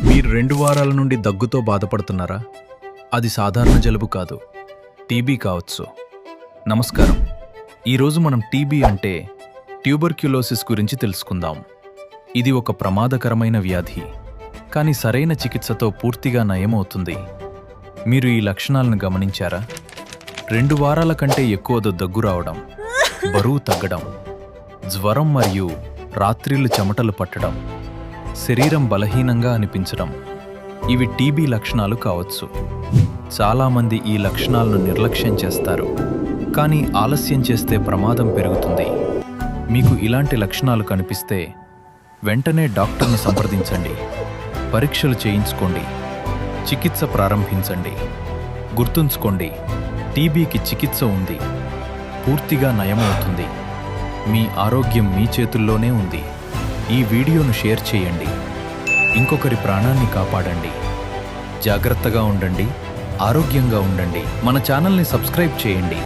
మీరు 2 వారాల నుండి దగ్గుతో బాధపడుతున్నారా? అది సాధారణ జలుబు కాదు, టీబీ కావచ్చు. నమస్కారం. ఈరోజు మనం టీబీ అంటే ట్యూబర్క్యులోసిస్ గురించి తెలుసుకుందాం. ఇది ఒక ప్రమాదకరమైన వ్యాధి, కానీ సరైన చికిత్సతో పూర్తిగా నయమవుతుంది. మీరు ఈ లక్షణాలను గమనించారా? 2 వారాల కంటే ఎక్కువ దగ్గు రావడం, బరువు తగ్గడం, జ్వరం మరియు రాత్రిళ్ళు చెమటలు పట్టడం, శరీరం బలహీనంగా అనిపించడం ఇవి టీబీ లక్షణాలు కావచ్చు. చాలామంది ఈ లక్షణాలను నిర్లక్ష్యం చేస్తారు, కానీ ఆలస్యం చేస్తే ప్రమాదం పెరుగుతుంది. మీకు ఇలాంటి లక్షణాలు కనిపిస్తే వెంటనే డాక్టర్ను సంప్రదించండి, పరీక్షలు చేయించుకోండి, చికిత్స ప్రారంభించండి. గుర్తుంచుకోండి, టీబీకి చికిత్స ఉంది, పూర్తిగా నయమవుతుంది. మీ ఆరోగ్యం మీ చేతుల్లోనే ఉంది. ఈ వీడియోను షేర్ చేయండి, ఇంకొకరి ప్రాణాన్ని కాపాడండి. జాగ్రత్తగా ఉండండి, ఆరోగ్యంగా ఉండండి. మన ఛానల్ని సబ్స్క్రైబ్ చేయండి.